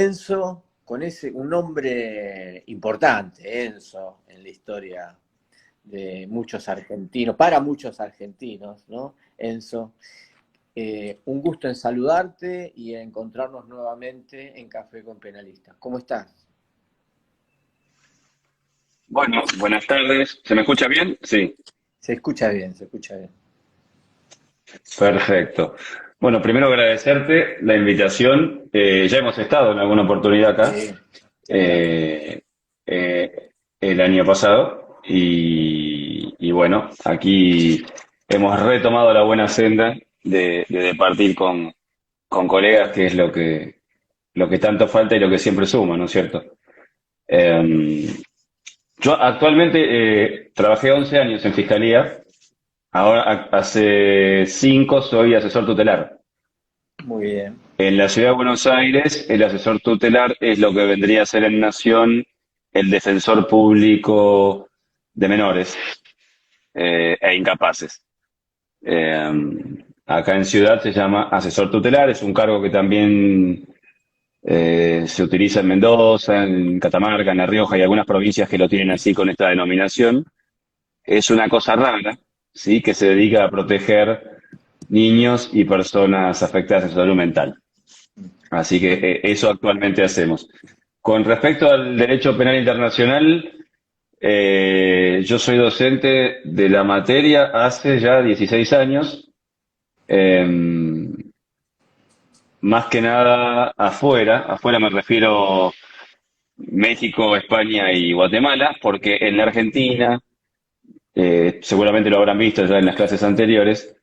Enzo, un nombre importante, Enzo, en la historia de muchos argentinos, para muchos argentinos, ¿no? Enzo, un gusto en saludarte y en encontrarnos nuevamente en Café con Penalistas. ¿Cómo estás? Bueno, buenas tardes. ¿Se me escucha bien? Sí, Se escucha bien, se escucha bien. perfecto. Bueno, primero agradecerte la invitación. Ya hemos estado en alguna oportunidad acá Sí, claro. eh, el año pasado y bueno, aquí hemos retomado la buena senda de departir con colegas, que es lo que tanto falta y lo que siempre suma, ¿no es cierto? Eh, yo actualmente trabajé 11 años en fiscalía. Ahora, hace 5 soy asesor tutelar. Muy bien. En la ciudad de Buenos Aires, el asesor tutelar es lo que vendría a ser en Nación el defensor público de menores e incapaces. Eh, Acá en Ciudad se llama asesor tutelar, es un cargo que también se utiliza en Mendoza, en Catamarca, en La Rioja y algunas provincias que lo tienen así con esta denominación. Es una cosa rara, ¿sí? Que se dedica a proteger niños y personas afectadas en salud mental. Así que eso actualmente hacemos. Con respecto al derecho penal internacional, yo soy docente de la materia hace ya 16 años, eh, más que nada afuera me refiero México, España y Guatemala, porque en la Argentina, seguramente lo habrán visto ya en las clases anteriores,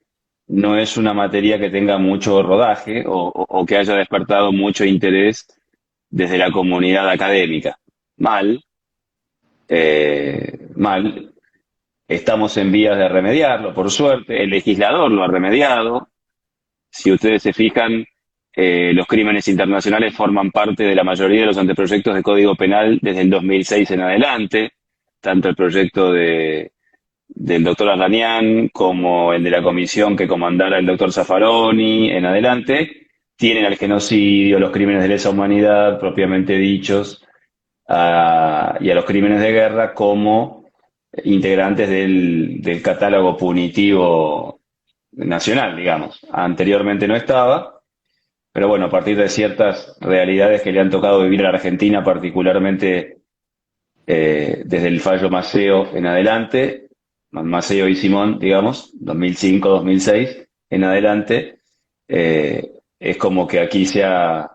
no es una materia que tenga mucho rodaje o que haya despertado mucho interés desde la comunidad académica. Mal, mal. Estamos en vías de remediarlo, por suerte. El legislador lo ha remediado. Si ustedes se fijan, los crímenes internacionales forman parte de la mayoría de los anteproyectos de Código Penal desde el 2006 en adelante, tanto el proyecto del doctor Arranián como el de la comisión que comandara el doctor Zaffaroni en adelante, tienen al genocidio, los crímenes de lesa humanidad propiamente dichos, y a los crímenes de guerra como integrantes del catálogo punitivo nacional, digamos. Anteriormente no estaba, pero bueno, a partir de ciertas realidades que le han tocado vivir a la Argentina, particularmente desde el fallo Maceo en adelante, Maceo y Simón, digamos, 2005-2006 en adelante, es como que aquí se ha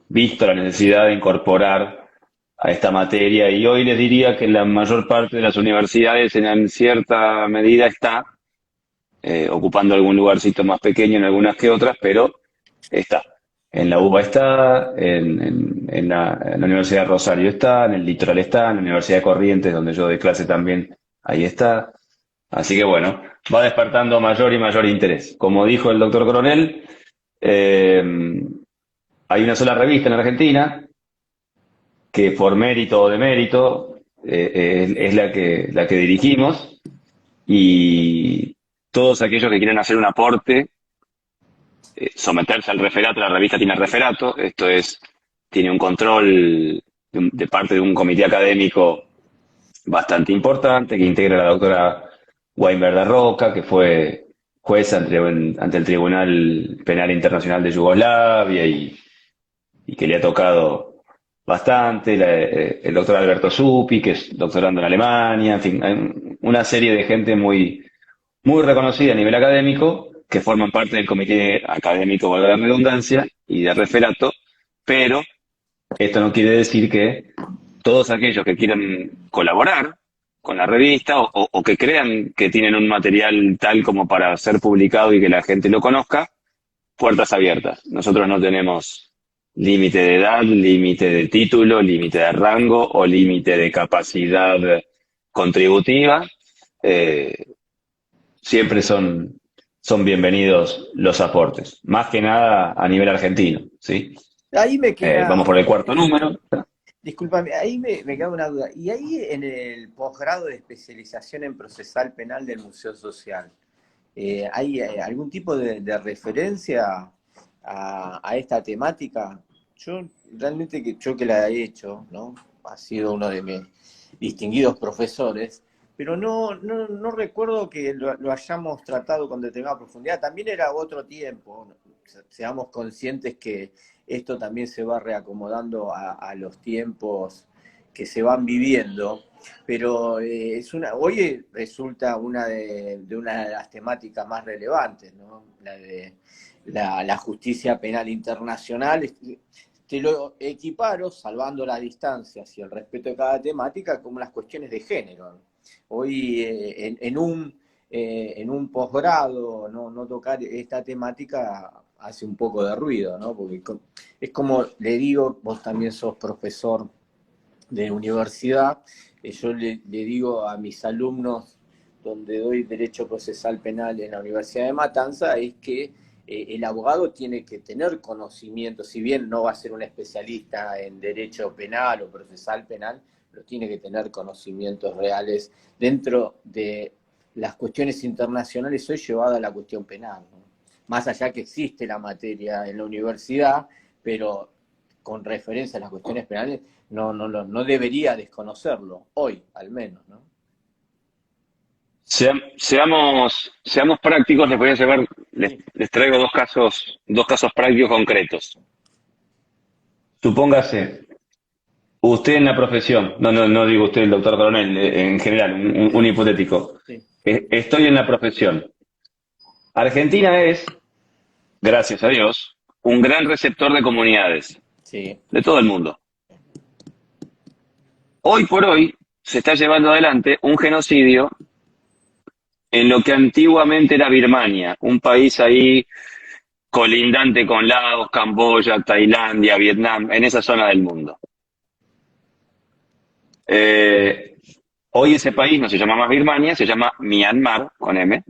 visto la necesidad de incorporar a esta materia y hoy les diría que la mayor parte de las universidades en cierta medida está ocupando algún lugarcito más pequeño en algunas que otras, pero está. En la UBA está, en la Universidad de Rosario está, en el Litoral está, en la Universidad de Corrientes, donde yo doy clase también, ahí está. Así que bueno, va despertando mayor y mayor interés. Como dijo el doctor Coronel, eh, hay una sola revista en Argentina que por mérito o demérito es la que dirigimos y todos aquellos que quieren hacer un aporte, someterse al referato, la revista tiene referato, esto es, tiene un control de parte de un comité académico bastante importante que integra la doctora Weinberg de Roca, que fue jueza ante el Tribunal Penal Internacional de Yugoslavia y que le ha tocado bastante, el doctor Alberto Suppi, que es doctorando en Alemania, en fin, hay una serie de gente muy reconocida a nivel académico, que forman parte del comité académico, valga la redundancia, y de referato, pero esto no quiere decir que todos aquellos que quieran colaborar con la revista o que crean que tienen un material tal como para ser publicado y que la gente lo conozca, puertas abiertas. Nosotros no tenemos límite de edad, límite de título, límite de rango o límite de capacidad contributiva. Eh, Siempre son bienvenidos los aportes, más que nada a nivel argentino, ¿sí? Ahí me queda, Vamos por el cuarto número. discúlpame, ahí me queda una duda. ¿Y ahí en el posgrado de especialización en procesal penal del Museo Social, hay algún tipo de referencia a esta temática, yo realmente yo que la he hecho, ¿no? Ha sido uno de mis distinguidos profesores, pero no recuerdo que lo hayamos tratado con determinada profundidad. También era otro tiempo, seamos conscientes que esto también se va reacomodando a los tiempos que se van viviendo, pero hoy resulta una de las temáticas más relevantes, ¿no? La de la justicia penal internacional. Te lo equiparo, salvando las distancias y el respeto de cada temática, como las cuestiones de género. Hoy en un posgrado no tocar esta temática hace un poco de ruido, ¿no? Porque es como le digo, vos también sos profesor de universidad, yo le digo a mis alumnos, donde doy Derecho Procesal Penal en la Universidad de Matanza, es que el abogado tiene que tener conocimiento, si bien no va a ser un especialista en derecho penal o procesal penal, pero tiene que tener conocimientos reales dentro de las cuestiones internacionales hoy llevada a la cuestión penal, ¿no? Más allá que existe la materia en la universidad, pero con referencia a las cuestiones penales no debería desconocerlo, hoy al menos, ¿no? Seamos prácticos, les voy a llevar, les traigo dos casos prácticos concretos. Supóngase, usted en la profesión, no digo usted, el doctor Coronel, en general, un hipotético. Sí. Estoy en la profesión. Argentina es, gracias a Dios, un gran receptor de comunidades, Sí. de todo el mundo. Hoy por hoy se está llevando adelante un genocidio en lo que antiguamente era Birmania, un país ahí colindante con Laos, Camboya, Tailandia, Vietnam, en esa zona del mundo. Hoy ese país no se llama más Birmania, se llama Myanmar, con M.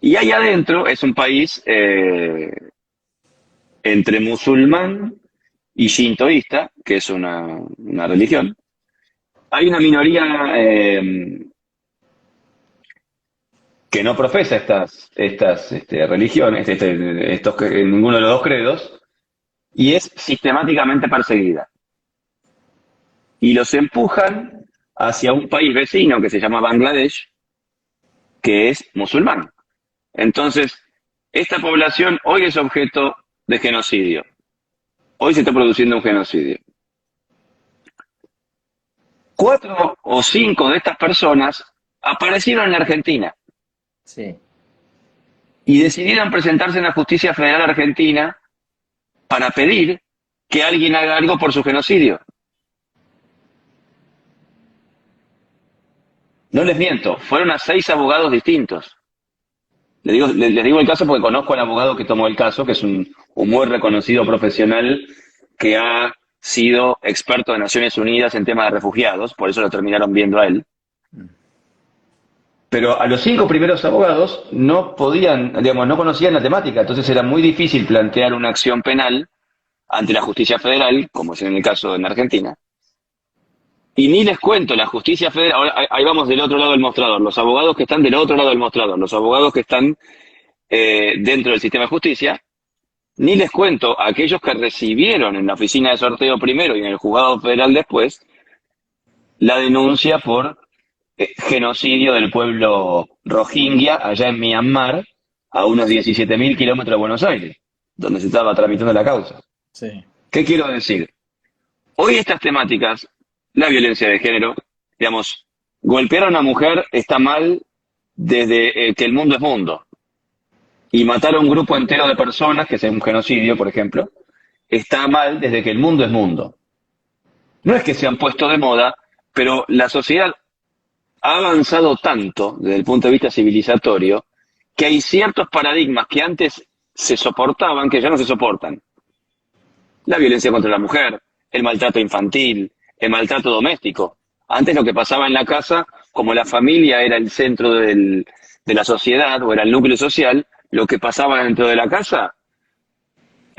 Y ahí adentro es un país entre musulmán y shintoísta, que es una religión. Hay una minoría que no profesa estas religiones, ninguno de los dos credos, y es sistemáticamente perseguida. Y los empujan hacia un país vecino que se llama Bangladesh, que es musulmán. Entonces, esta población hoy es objeto de genocidio. Hoy se está produciendo un genocidio. 4 o 5 de estas personas aparecieron en la Argentina. Sí. Y decidieron presentarse en la Justicia Federal Argentina para pedir que alguien haga algo por su genocidio. No les miento, fueron a 6 abogados distintos. Les digo el caso porque conozco al abogado que tomó el caso, que es un muy reconocido profesional que ha sido experto de Naciones Unidas en temas de refugiados, por eso lo terminaron viendo a él. Pero a los 5 primeros abogados no podían, no conocían la temática, entonces era muy difícil plantear una acción penal ante la justicia federal, como es en el caso en Argentina. Y ni les cuento, la justicia federal, ahora ahí vamos del otro lado del mostrador, los abogados que están del otro lado del mostrador, los abogados que están dentro del sistema de justicia, ni les cuento a aquellos que recibieron en la oficina de sorteo primero y en el juzgado federal después la denuncia por genocidio del pueblo rohingya allá en Myanmar, a unos 17.000 kilómetros de Buenos Aires, donde se estaba tramitando la causa. Sí. ¿Qué quiero decir? Hoy estas temáticas, la violencia de género, digamos, golpear a una mujer está mal desde que el mundo es mundo. Y matar a un grupo entero de personas, que es un genocidio, por ejemplo, está mal desde que el mundo es mundo. No es que se han puesto de moda, pero la sociedad ha avanzado tanto desde el punto de vista civilizatorio que hay ciertos paradigmas que antes se soportaban que ya no se soportan. La violencia contra la mujer, el maltrato infantil, el maltrato doméstico. Antes lo que pasaba en la casa, como la familia era el centro de la sociedad o era el núcleo social, lo que pasaba dentro de la casa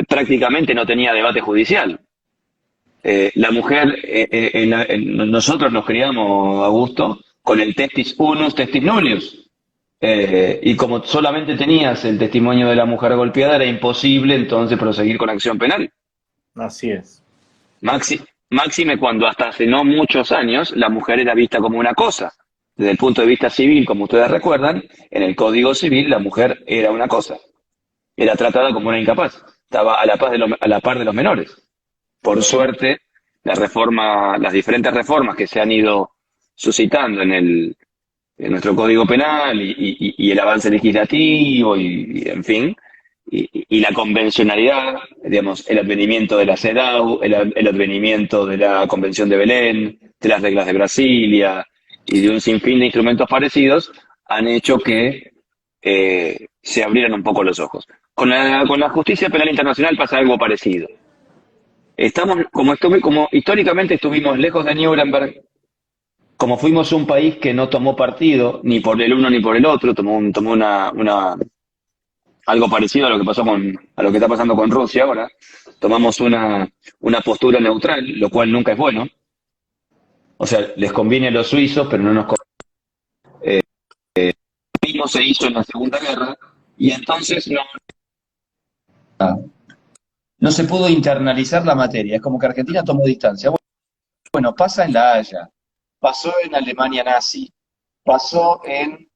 prácticamente no tenía debate judicial. La mujer, nosotros nos criamos, Augusto, con el testis unus, testis nullius. Y como solamente tenías el testimonio de la mujer golpeada, era imposible entonces proseguir con acción penal. Así es. Máxime cuando hasta hace no muchos años la mujer era vista como una cosa. Desde el punto de vista civil, como ustedes recuerdan, en el Código Civil la mujer era una cosa, era tratada como una incapaz, estaba a la par de los menores. Por suerte, las diferentes reformas que se han ido suscitando en nuestro Código Penal y el avance legislativo y en fin, y la convencionalidad, digamos, el advenimiento de la CEDAW, el advenimiento de la Convención de Belén, de las reglas de Brasilia y de un sinfín de instrumentos parecidos, han hecho que se abrieran un poco los ojos. Con la justicia penal internacional pasa algo parecido. Como históricamente estuvimos lejos de Nuremberg, como fuimos un país que no tomó partido ni por el uno ni por el otro, tomó algo parecido a lo que a lo que está pasando con Rusia ahora, tomamos una postura neutral, lo cual nunca es bueno. O sea, les conviene a los suizos, pero no nos conviene. Lo mismo se hizo en la Segunda Guerra y entonces no se pudo internalizar la materia. Es como que Argentina tomó distancia. Bueno, pasa en La Haya, pasó en Alemania nazi, pasó en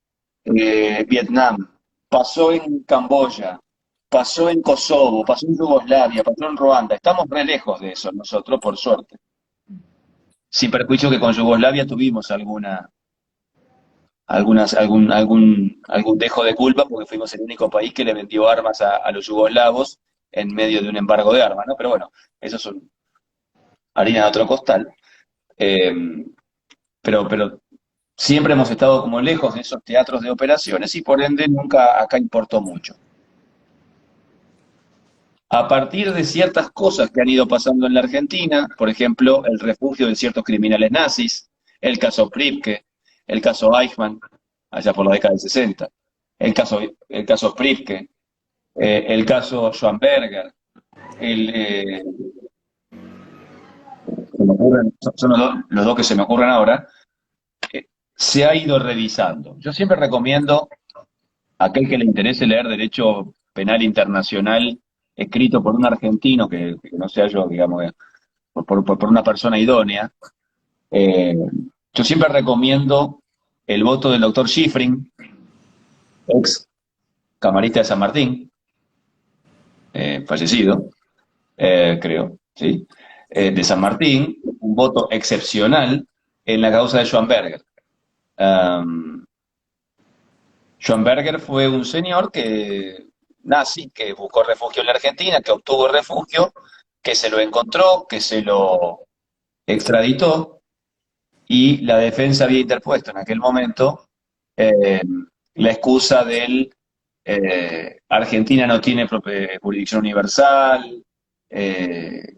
Vietnam, pasó en Camboya, pasó en Kosovo, pasó en Yugoslavia, pasó en Ruanda. Estamos re lejos de eso nosotros, por suerte. Sin perjuicio que con Yugoslavia tuvimos algún dejo de culpa porque fuimos el único país que le vendió armas a los yugoslavos en medio de un embargo de armas, ¿no? Pero bueno, eso es harina de otro costal. Eh, pero siempre hemos estado como lejos de esos teatros de operaciones y por ende nunca acá importó mucho. A partir de ciertas cosas que han ido pasando en la Argentina, por ejemplo, el refugio de ciertos criminales nazis, el caso Pripke, el caso Eichmann, allá por la década del 60, el caso Pripke, el caso Schwamberger, el, eh, son los dos que se me ocurren ahora, se ha ido revisando. Yo siempre recomiendo a aquel que le interese leer Derecho Penal Internacional escrito por un argentino, que no sea yo, digamos, por una persona idónea. Eh, yo siempre recomiendo el voto del doctor Schifrin, ex camarista de San Martín, fallecido, creo, ¿sí? De San Martín, un voto excepcional en la causa de Schwamberger. Um, Schwamberger fue un señor nazi que buscó refugio en la Argentina, que obtuvo refugio, que se lo encontró, que se lo extraditó y la defensa había interpuesto en aquel momento eh, la excusa del Argentina no tiene jurisdicción universal, eh,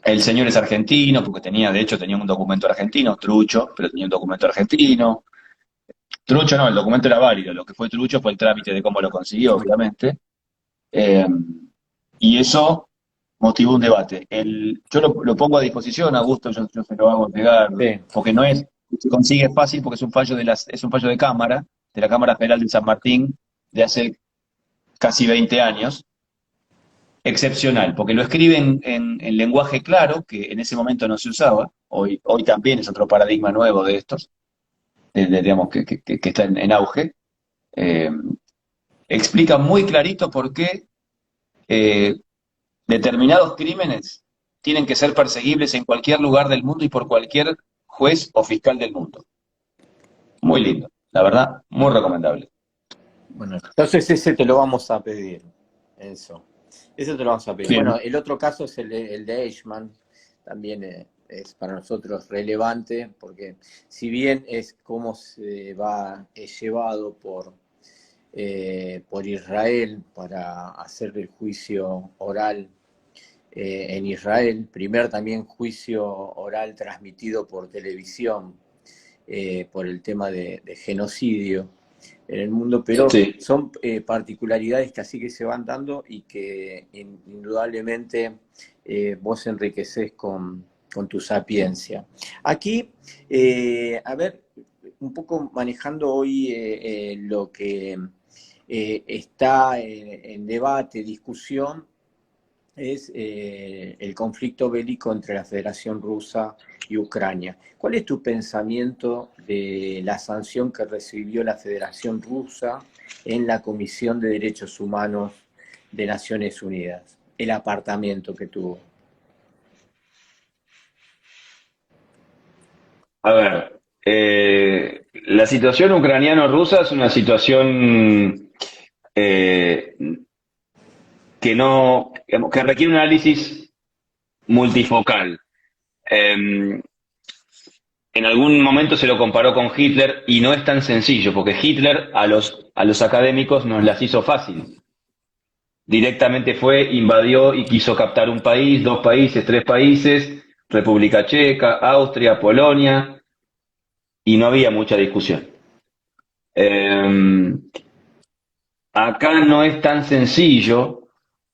el señor es argentino, porque de hecho tenía un documento argentino, trucho, pero tenía un documento argentino. Trucho no, el documento era válido, lo que fue trucho fue el trámite de cómo lo consiguió, obviamente. Eh, y eso motivó un debate. Yo lo pongo a disposición, Augusto, yo se lo hago llegar, Sí. porque no se consigue fácil, porque es un fallo de cámara, de la Cámara Federal de San Martín, de hace casi 20 años, excepcional, porque lo escriben en lenguaje claro, que en ese momento no se usaba, hoy también es otro paradigma nuevo de estos, digamos, que está en auge. Eh, Explica muy clarito por qué eh, determinados crímenes tienen que ser perseguibles en cualquier lugar del mundo y por cualquier juez o fiscal del mundo. Muy lindo, la verdad, muy recomendable. Bueno, entonces ese te lo vamos a pedir, eso. Ese te lo vamos a pedir. Bien. Bueno, el otro caso es el de Eichmann, también es para nosotros relevante, porque si bien es cómo se va, es llevado por Israel para hacer el juicio oral en Israel, primer también juicio oral transmitido por televisión por el tema de genocidio en el mundo, pero Sí. son particularidades que así que se van dando y que indudablemente vos enriqueces con tu sapiencia. Aquí, a ver, un poco manejando hoy lo que está en debate, discusión, es el conflicto bélico entre la Federación Rusa y Ucrania. ¿Cuál es tu pensamiento de la sanción que recibió la Federación Rusa en la Comisión de Derechos Humanos de Naciones Unidas? El apartamiento que tuvo. A ver, la situación ucraniano-rusa es una situación eh, que no, digamos, que requiere un análisis multifocal. Eh, en algún momento se lo comparó con Hitler y no es tan sencillo, porque Hitler a los académicos nos las hizo fácil. Directamente fue, invadió y quiso captar un país, dos países, tres países, República Checa, Austria, Polonia, y no había mucha discusión. Eh, Acá no es tan sencillo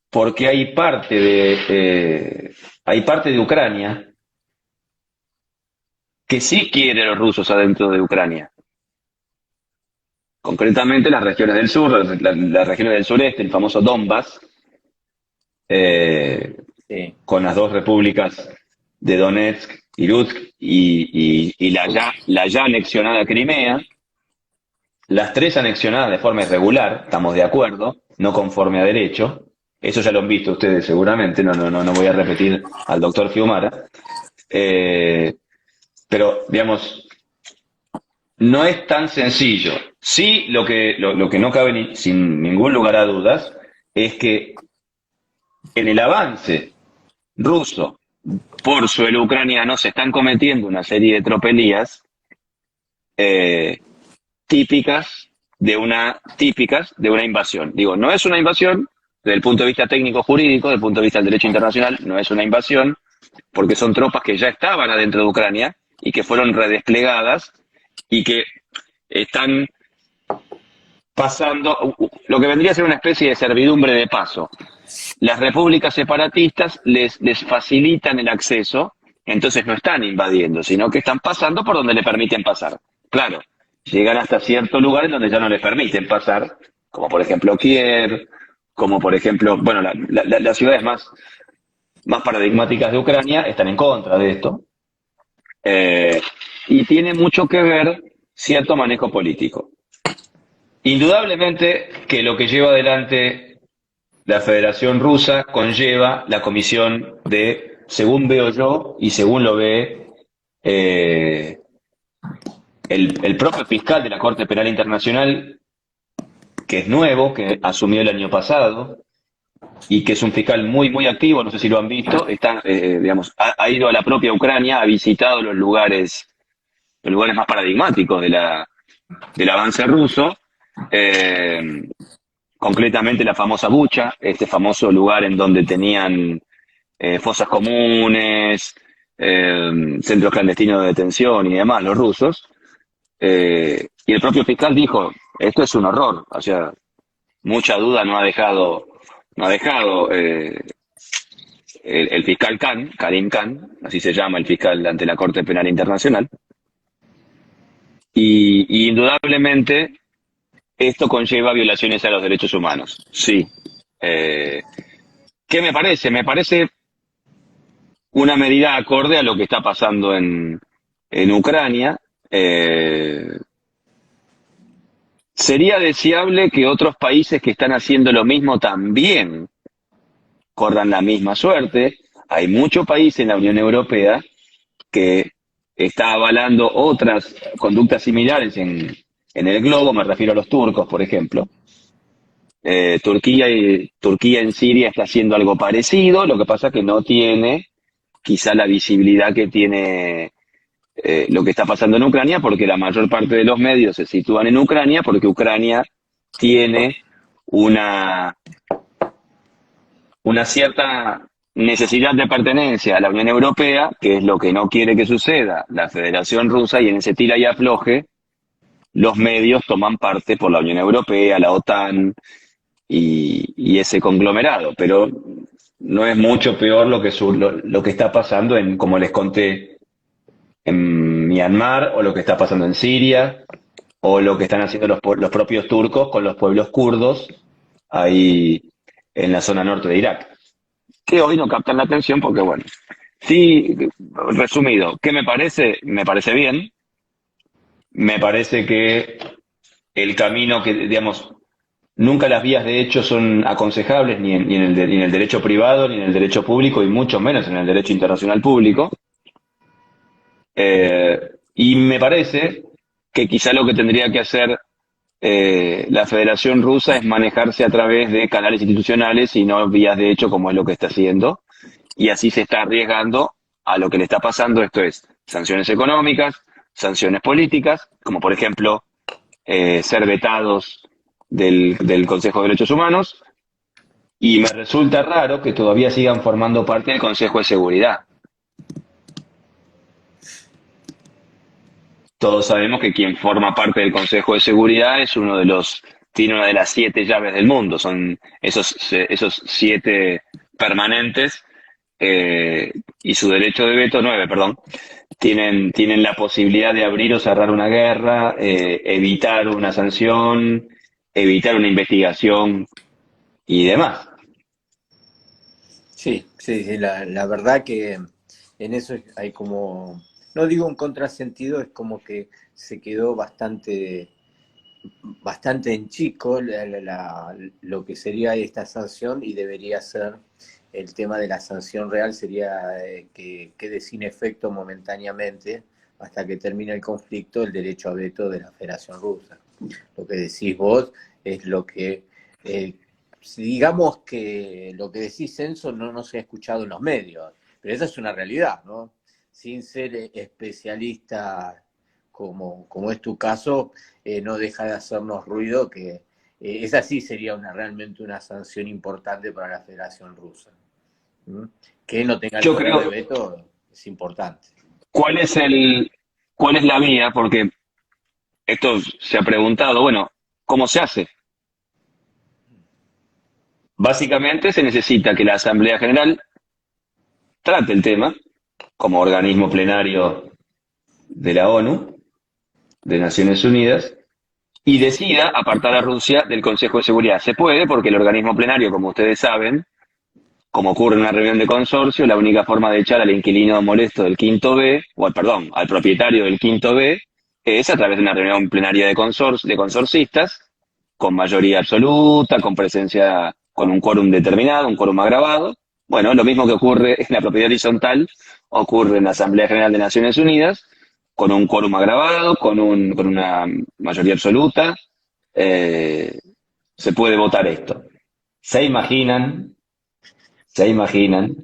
porque hay parte de Ucrania que sí quiere a los rusos adentro de Ucrania. Concretamente las regiones del sur, las regiones del sureste, el famoso Donbass, eh, Sí. con las dos repúblicas de Donetsk y Luhansk y la ya anexionada Crimea, las tres anexionadas de forma irregular, estamos de acuerdo, no conforme a derecho. Eso ya lo han visto ustedes seguramente, no voy a repetir al doctor Fiumara. Pero, digamos, no es tan sencillo. Sí, lo que no cabe sin ningún lugar a dudas es que en el avance ruso por suelo ucraniano se están cometiendo una serie de tropelías eh, típicas de una invasión. Digo, no es una invasión desde el punto de vista técnico jurídico, desde el punto de vista del derecho internacional, no es una invasión, porque son tropas que ya estaban adentro de Ucrania y que fueron redesplegadas y que están pasando lo que vendría a ser una especie de servidumbre de paso. Las repúblicas separatistas les facilitan el acceso, entonces no están invadiendo, sino que están pasando por donde le permiten pasar. Claro, llegan hasta ciertos lugares donde ya no les permiten pasar, como por ejemplo Kiev, como por ejemplo, bueno, las ciudades más paradigmáticas de Ucrania están en contra de esto. Y tiene mucho que ver cierto manejo político. Indudablemente que lo que lleva adelante la Federación Rusa conlleva la comisión de, según veo yo y según lo ve eh, el propio fiscal de la Corte Penal Internacional, que es nuevo, que asumió el año pasado y que es un fiscal muy activo, no sé si lo han visto, está, digamos, ha ido a la propia Ucrania, ha visitado los lugares más paradigmáticos del avance ruso, eh, concretamente la famosa Bucha, este famoso lugar en donde tenían fosas comunes, centros clandestinos de detención y demás, los rusos, y el propio fiscal dijo, esto es un horror, o sea, mucha duda no ha dejado el fiscal Khan, Karim Khan, así se llama el fiscal ante la Corte Penal Internacional, y indudablemente esto conlleva violaciones a los derechos humanos, sí. Eh, ¿Qué me parece? Me parece una medida acorde a lo que está pasando en Ucrania. Sería deseable que otros países que están haciendo lo mismo también corran la misma suerte. Hay muchos países en la Unión Europea que está avalando otras conductas similares en el globo, me refiero a los turcos, por ejemplo. Turquía en Siria está haciendo algo parecido, lo que pasa es que no tiene quizá la visibilidad que tiene lo que está pasando en Ucrania, porque la mayor parte de los medios se sitúan en Ucrania, porque Ucrania tiene una cierta necesidad de pertenencia a la Unión Europea, que es lo que no quiere que suceda la Federación Rusa, y en ese tira y afloje, los medios toman parte por la Unión Europea, la OTAN y ese conglomerado, pero no es mucho peor lo que está pasando como les conté en mi Myanmar, o lo que está pasando en Siria, o lo que están haciendo los propios turcos con los pueblos kurdos ahí en la zona norte de Irak, que hoy no captan la atención porque, bueno, sí, resumido, ¿qué me parece? Me parece bien, me parece que el camino que, digamos, nunca las vías de hecho son aconsejables ni en el derecho privado, ni en el derecho público, y mucho menos en el derecho internacional público. Eh, y me parece que quizá lo que tendría que hacer la Federación Rusa es manejarse a través de canales institucionales y no vías de hecho como es lo que está haciendo. Y así se está arriesgando a lo que le está pasando, esto es, sanciones económicas, sanciones políticas, como por ejemplo ser vetados del Consejo de Derechos Humanos, y me resulta raro que todavía sigan formando parte del Consejo de Seguridad. Todos sabemos que quien forma parte del Consejo de Seguridad es tiene una de las 7 llaves del mundo, son esos 7 permanentes, y su derecho de veto, 9, perdón, tienen la posibilidad de abrir o cerrar una guerra, evitar una sanción, evitar una investigación y demás. Sí, sí, sí, la verdad que en eso hay como, no digo un contrasentido, es como que se quedó bastante en chico lo que sería esta sanción, y debería ser el tema de la sanción real, sería que quede sin efecto momentáneamente hasta que termine el conflicto el derecho a veto de la Federación Rusa. Lo que decís vos es lo que, eh, digamos que lo que decís, Censo, no se ha escuchado en los medios, pero esa es una realidad, ¿no? Sin ser especialista como es tu caso, no deja de hacernos ruido que esa sí sería realmente una sanción importante para la Federación Rusa. ¿Mm? Que no tenga el Yo poder de creo, veto es importante. ¿cuál es cuál es la vía? Porque esto se ha preguntado, bueno, ¿cómo se hace? Básicamente se necesita que la Asamblea General trate el tema como organismo plenario de la ONU, de Naciones Unidas, y decida apartar a Rusia del Consejo de Seguridad. Se puede porque el organismo plenario, como ustedes saben, como ocurre en una reunión de consorcio, la única forma de echar al inquilino molesto del quinto B, perdón, al propietario del quinto B, es a través de una reunión plenaria de consorcistas, con mayoría absoluta, con presencia, con un quórum determinado, un quórum agravado. Bueno, lo mismo que ocurre en la propiedad horizontal, ocurre en la Asamblea General de Naciones Unidas, con un quórum agravado, con una mayoría absoluta. eh, Se puede votar esto. ¿Se imaginan ¿Se imaginan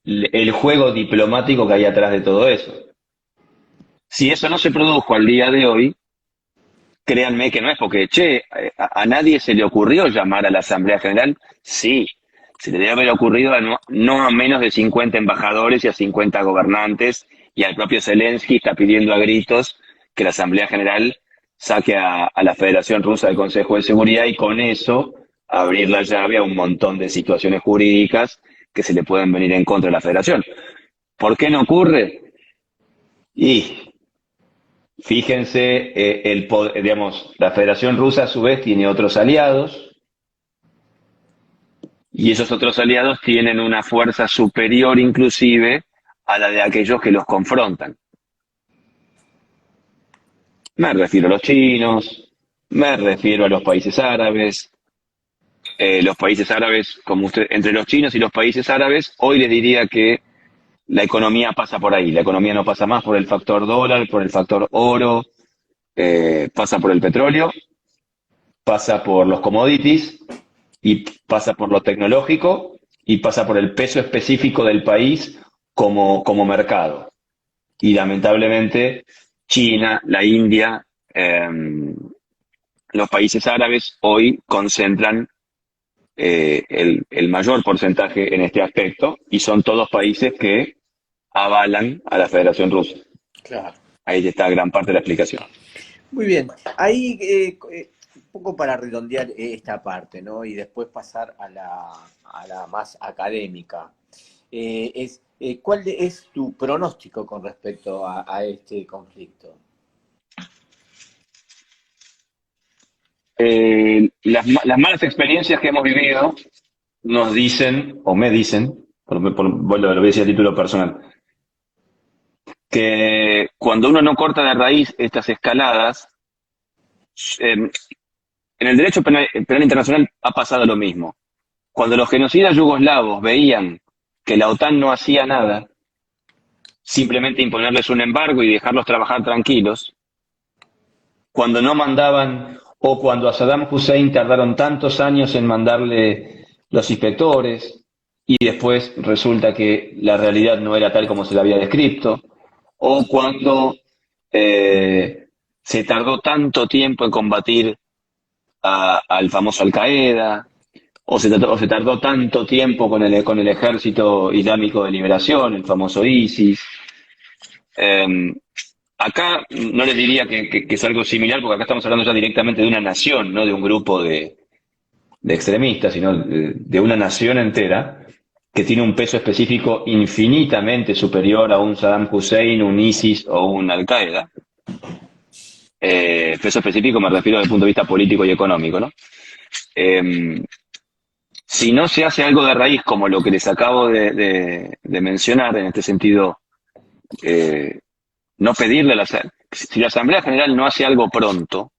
el juego diplomático que hay atrás de todo eso? Si eso no se produjo al día de hoy, créanme que no es porque, che, a nadie se le ocurrió llamar a la Asamblea General. Sí, se le debe haber ocurrido no a menos de 50 embajadores y a 50 gobernantes, y al propio Zelensky está pidiendo a gritos que la Asamblea General saque a la Federación Rusa del Consejo de Seguridad, y con eso abrir la llave a un montón de situaciones jurídicas que se le pueden venir en contra de la Federación. ¿Por qué no ocurre? Y fíjense, digamos, la Federación Rusa a su vez tiene otros aliados, y esos otros aliados tienen una fuerza superior inclusive a la de aquellos que los confrontan. Me refiero a los chinos, me refiero a los países árabes. Los países árabes, como usted, entre los chinos y los países árabes, hoy les diría que la economía pasa por ahí. La economía no pasa más por el factor dólar, por el factor oro, pasa por el petróleo, pasa por los commodities, y pasa por lo tecnológico, y pasa por el peso específico del país como mercado. Y lamentablemente China, la India, los países árabes hoy concentran el mayor porcentaje en este aspecto, y son todos países que avalan a la Federación Rusa. Claro. Ahí está gran parte de la explicación. Muy bien. Ahí, un poco para redondear esta parte, ¿no? Y después pasar a la más académica. Es ¿Cuál es tu pronóstico con respecto a este conflicto? Las malas experiencias que hemos vivido nos dicen, o me dicen, lo voy a decir a título personal, que cuando uno no corta de raíz estas escaladas, en el derecho penal internacional ha pasado lo mismo. Cuando los genocidas yugoslavos veían que la OTAN no hacía nada, simplemente imponerles un embargo y dejarlos trabajar tranquilos, cuando no mandaban, o cuando a Saddam Hussein tardaron tantos años en mandarle los inspectores y después resulta que la realidad no era tal como se la había descrito, o cuando se tardó tanto tiempo en combatir al famoso Al Qaeda, o se tardó tanto tiempo con el Ejército Islámico de Liberación, el famoso ISIS. Eh, Acá no les diría que es algo similar, porque acá estamos hablando ya directamente de una nación, no de un grupo de extremistas, sino de una nación entera que tiene un peso específico infinitamente superior a un Saddam Hussein, un ISIS o un Al Qaeda. Peso específico me refiero desde el punto de vista político y económico, ¿no? Si no se hace algo de raíz, como lo que les acabo de mencionar, en este sentido, no pedirle a si la Asamblea General no hace algo pronto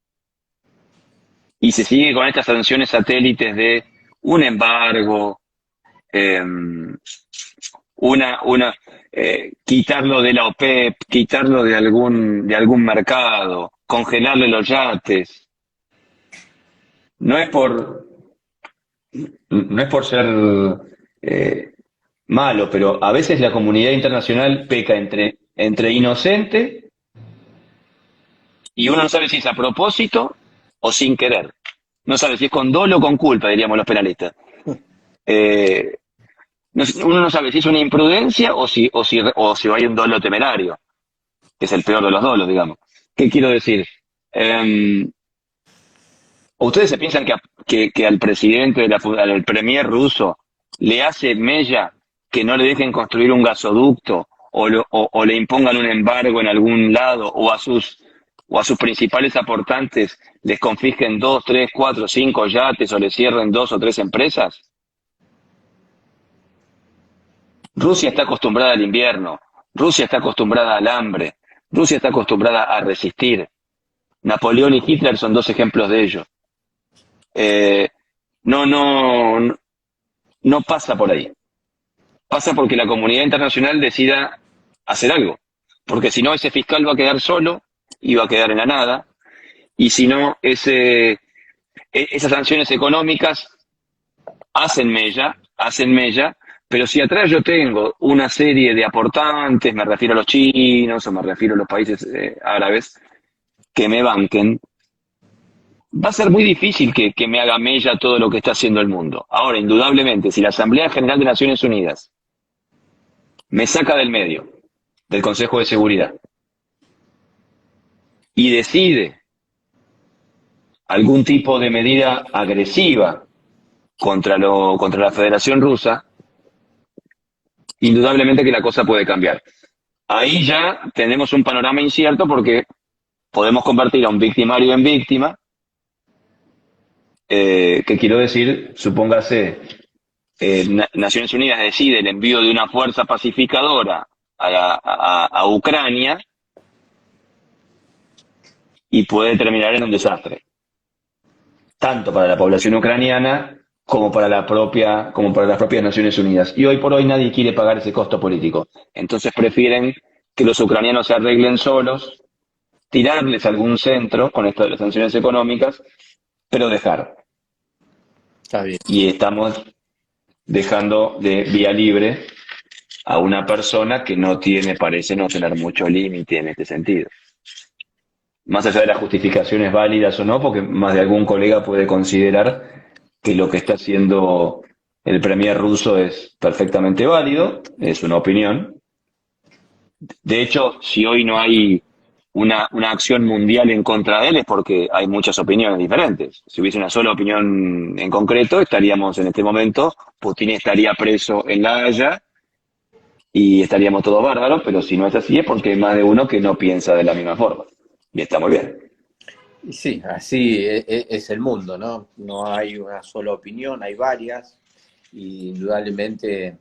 y se sigue con estas sanciones satélites de un embargo, eh, quitarlo de la OPEP, quitarlo de algún mercado, congelarle los yates, no es por, no es por ser malo, pero a veces la comunidad internacional peca entre inocente y uno no sabe si es a propósito o sin querer. No sabe si es con dolo o con culpa, diríamos los penalistas. Uno no sabe si es una imprudencia o si hay un dolo temerario, que es el peor de los dolos, digamos. ¿Qué quiero decir? ¿Ustedes se piensan que al presidente, al premier ruso, le hace mella que no le dejen construir un gasoducto o le impongan un embargo en algún lado o a sus principales aportantes les confisquen 2, 3, 4, 5 yates o les cierren 2 o 3 empresas? Rusia está acostumbrada al invierno, Rusia está acostumbrada al hambre, Rusia está acostumbrada a resistir. Napoleón y Hitler son 2 ejemplos de ello. No pasa por ahí. Pasa porque la comunidad internacional decida hacer algo. Porque si no, ese fiscal va a quedar solo y va a quedar en la nada. Y si no, esas sanciones económicas hacen mella, pero si atrás yo tengo una serie de aportantes, me refiero a los chinos o me refiero a los países árabes, que me banquen, va a ser muy difícil que me haga mella todo lo que está haciendo el mundo. Ahora, indudablemente, si la Asamblea General de Naciones Unidas me saca del medio, del Consejo de Seguridad, y decide algún tipo de medida agresiva contra la Federación Rusa, indudablemente que la cosa puede cambiar. Ahí ya tenemos un panorama incierto porque podemos convertir a un victimario en víctima. ¿Qué quiero decir? Supóngase, Naciones Unidas decide el envío de una fuerza pacificadora a Ucrania y puede terminar en un desastre, tanto para la población ucraniana como para las propias Naciones Unidas. Y hoy por hoy nadie quiere pagar ese costo político. Entonces prefieren que los ucranianos se arreglen solos, tirarles algún centro con esto de las sanciones económicas, pero dejar. Está bien. Y estamos dejando de vía libre a una persona que parece no tener mucho límite en este sentido. Más allá de las justificaciones válidas o no, porque más de algún colega puede considerar que lo que está haciendo el premier ruso es perfectamente válido, es una opinión. De hecho, si hoy no hay una acción mundial en contra de él es porque hay muchas opiniones diferentes. Si hubiese una sola opinión en concreto, estaríamos en este momento, Putin estaría preso en La Haya y estaríamos todos bárbaros, pero si no es así es porque hay más de uno que no piensa de la misma forma. Y está muy bien. Y sí, así es el mundo, ¿no? No hay una sola opinión, hay varias, y indudablemente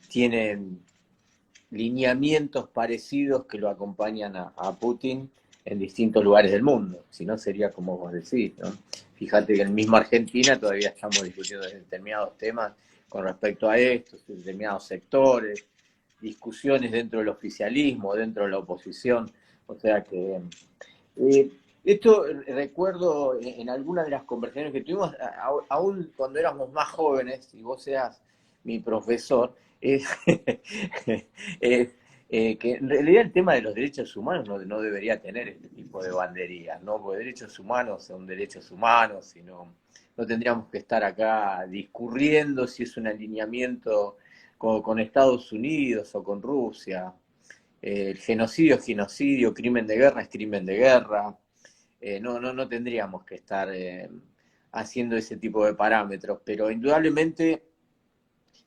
tienen lineamientos parecidos que lo acompañan a Putin en distintos lugares del mundo. Si no, sería como vos decís, ¿no? Fíjate que en misma Argentina todavía estamos discutiendo determinados temas con respecto a estos, determinados sectores, discusiones dentro del oficialismo, dentro de la oposición. O sea que eh, esto recuerdo en algunas de las conversaciones que tuvimos, aún cuando éramos más jóvenes, y vos seas mi profesor, es, es, que en realidad el tema de los derechos humanos no debería tener este tipo de banderías, ¿no? Porque derechos humanos son derechos humanos y no tendríamos que estar acá discurriendo si es un alineamiento con Estados Unidos o con Rusia. El genocidio es genocidio, crimen de guerra es crimen de guerra. No tendríamos que estar haciendo ese tipo de parámetros, pero indudablemente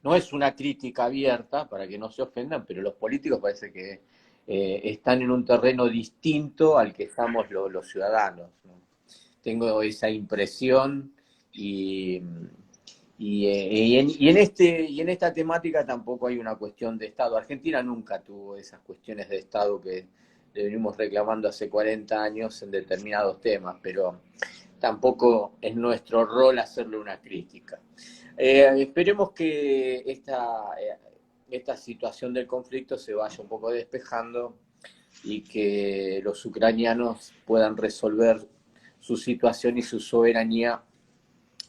no es una crítica abierta para que no se ofendan, pero los políticos parece que están en un terreno distinto al que estamos los ciudadanos, ¿no? Tengo esa impresión y, y en esta temática tampoco hay una cuestión de Estado. Argentina nunca tuvo esas cuestiones de Estado que le venimos reclamando hace 40 años en determinados temas, pero tampoco es nuestro rol hacerle una crítica. Esperemos que esta situación del conflicto se vaya un poco despejando y que los ucranianos puedan resolver su situación y su soberanía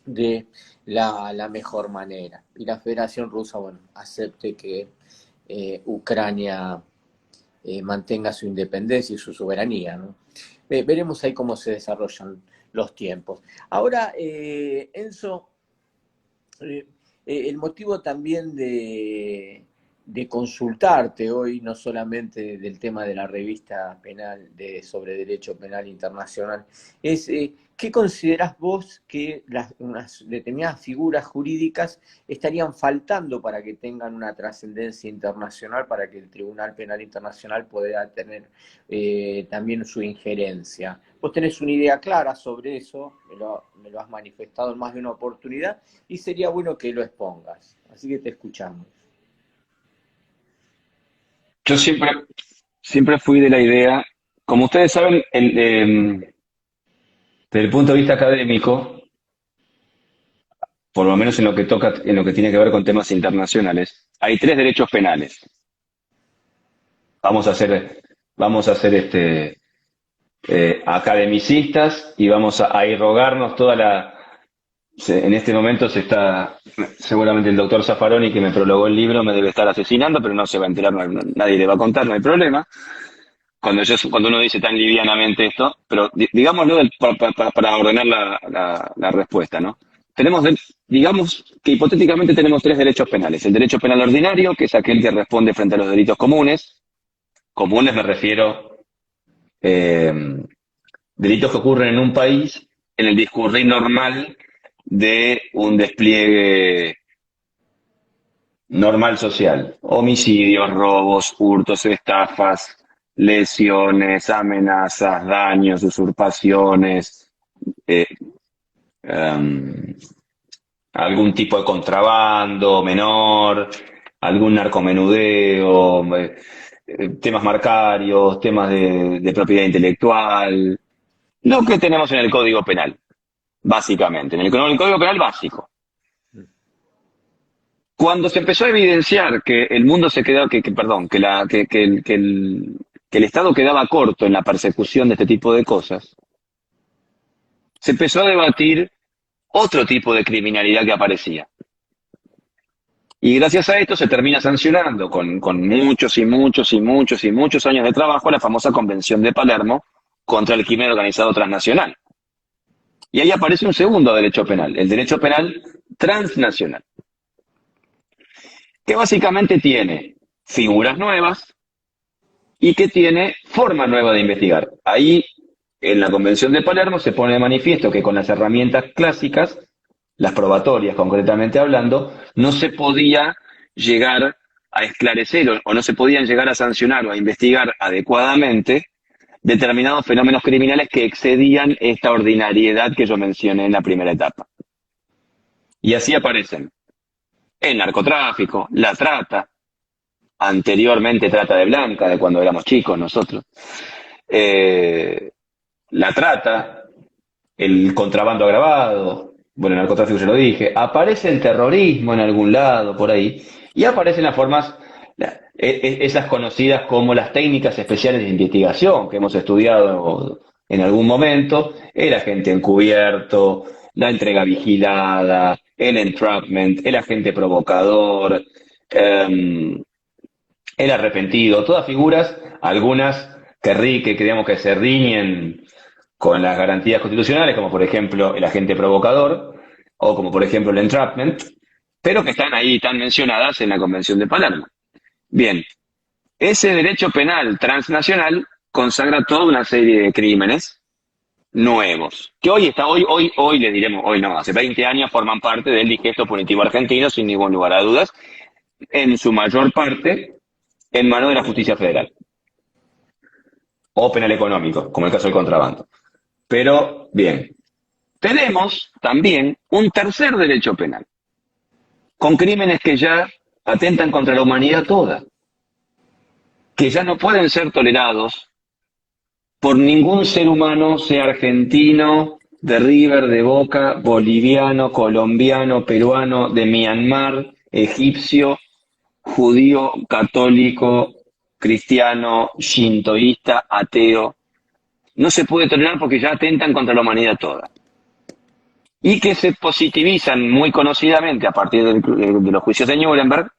de la mejor manera. Y la Federación Rusa, bueno, acepte que Ucrania mantenga su independencia y su soberanía, ¿no? Veremos ahí cómo se desarrollan los tiempos. Ahora, Enzo, el motivo también de consultarte hoy, no solamente del tema de la revista penal sobre derecho penal internacional, es ¿qué considerás vos que unas determinadas figuras jurídicas estarían faltando para que tengan una trascendencia internacional, para que el Tribunal Penal Internacional pueda tener también su injerencia? Vos tenés una idea clara sobre eso, me lo has manifestado en más de una oportunidad, y sería bueno que lo expongas. Así que te escuchamos. Yo siempre fui de la idea, como ustedes saben, desde el punto de vista académico, por lo menos en lo que tiene que ver con temas internacionales, hay tres derechos penales. Vamos a ser, vamos a ser academicistas y vamos a irrogarnos toda la. En este momento seguramente el doctor Zaffaroni, que me prologó el libro, me debe estar asesinando, pero no se va a enterar, nadie le va a contar, no hay problema. Cuando uno dice tan livianamente esto, pero digámoslo para ordenar la respuesta, ¿no? Digamos que hipotéticamente tenemos tres derechos penales. El derecho penal ordinario, que es aquel que responde frente a los delitos comunes. Comunes me refiero eh, delitos que ocurren en un país en el discurrir normal de un despliegue normal social. Homicidios, robos, hurtos, estafas, lesiones, amenazas, daños, usurpaciones, eh, um, algún tipo de contrabando menor, algún narcomenudeo, temas marcarios, temas de propiedad intelectual, lo que tenemos en el Código Penal, básicamente, en el Código Penal básico. Cuando se empezó a evidenciar que el mundo se quedaba, perdón, que el Estado quedaba corto en la persecución de este tipo de cosas, se empezó a debatir otro tipo de criminalidad que aparecía. Y gracias a esto se termina sancionando con muchos y muchos y muchos y muchos años de trabajo la famosa Convención de Palermo contra el crimen organizado transnacional. Y ahí aparece un segundo derecho penal, el derecho penal transnacional, que básicamente tiene figuras nuevas y que tiene forma nueva de investigar. Ahí, en la Convención de Palermo, se pone de manifiesto que con las herramientas clásicas, las probatorias concretamente hablando, no se podía llegar a esclarecer o no se podían llegar a sancionar o a investigar adecuadamente determinados fenómenos criminales que excedían esta ordinariedad que yo mencioné en la primera etapa. Y así aparecen el narcotráfico, la trata, anteriormente trata de blanca, de cuando éramos chicos nosotros, la trata, el contrabando agravado, bueno, el narcotráfico ya lo dije, aparece el terrorismo en algún lado por ahí, y aparecen las formas, esas conocidas como las técnicas especiales de investigación que hemos estudiado en algún momento, el agente encubierto, la entrega vigilada, el entrapment, el agente provocador, el arrepentido, todas figuras, algunas que digamos que se riñen con las garantías constitucionales, como por ejemplo el agente provocador, o como por ejemplo el entrapment, pero que están ahí, están mencionadas en la Convención de Palermo. Bien, ese derecho penal transnacional consagra toda una serie de crímenes nuevos, que hoy le diremos, hoy no, hace 20 años forman parte del digesto punitivo argentino, sin ningún lugar a dudas, en su mayor parte en manos de la justicia federal. O penal económico, como el caso del contrabando. Pero, bien, tenemos también un tercer derecho penal, con crímenes que ya atentan contra la humanidad toda, que ya no pueden ser tolerados por ningún ser humano, sea argentino, de River, de Boca, boliviano, colombiano, peruano, de Myanmar, egipcio, judío, católico, cristiano, shintoísta, ateo. No se puede tolerar porque ya atentan contra la humanidad toda. Y que se positivizan muy conocidamente a partir de los juicios de Nuremberg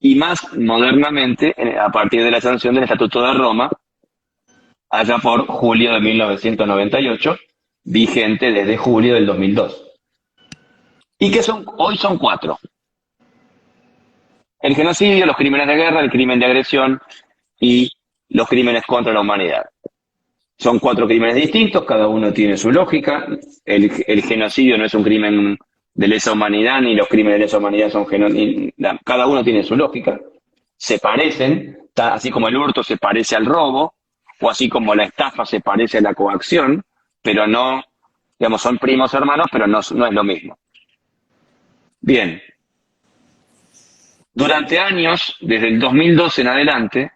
y más modernamente a partir de la sanción del Estatuto de Roma, allá por julio de 1998, vigente desde julio del 2002. Y que hoy son 4. El genocidio, los crímenes de guerra, el crimen de agresión y los crímenes contra la humanidad. Son 4 crímenes distintos, cada uno tiene su lógica. El genocidio no es un crimen de lesa humanidad, ni los crímenes de lesa humanidad son cada uno tiene su lógica. Se parecen, así como el hurto se parece al robo, o así como la estafa se parece a la coacción, pero no, digamos, son primos hermanos, pero no es lo mismo. Bien. Durante años, desde el 2012 en adelante,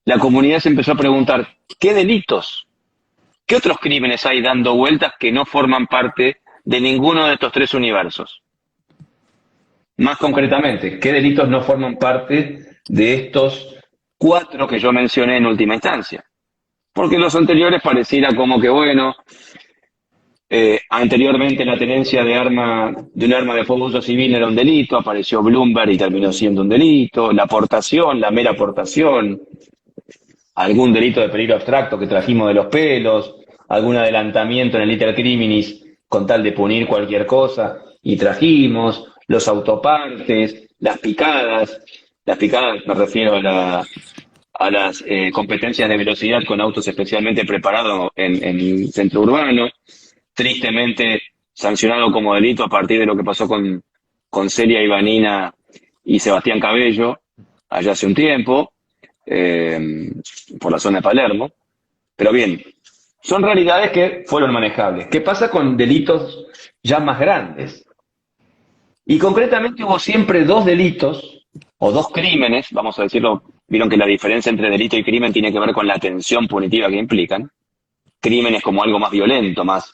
la comunidad se empezó a preguntar, ¿qué delitos, qué otros crímenes hay dando vueltas que no forman parte de ninguno de estos 3 universos? Más concretamente, ¿qué delitos no forman parte de estos 4 que yo mencioné en última instancia? Porque los anteriores pareciera como que, bueno, anteriormente la tenencia de un arma de fuego uso civil era un delito, apareció Bloomberg y terminó siendo un delito, la aportación, la mera aportación, algún delito de peligro abstracto que trajimos de los pelos, algún adelantamiento en el liter criminis con tal de punir cualquier cosa, y trajimos los autopartes, las picadas me refiero a las competencias de velocidad con autos especialmente preparados en el centro urbano, tristemente sancionado como delito a partir de lo que pasó con Celia Ivanina y Sebastián Cabello allá hace un tiempo, por la zona de Palermo. Pero bien, son realidades que fueron manejables. ¿Qué pasa con delitos ya más grandes? Y concretamente hubo siempre 2 delitos, o 2 crímenes, vamos a decirlo, vieron que la diferencia entre delito y crimen tiene que ver con la tensión punitiva que implican. Crímenes como algo más violento, más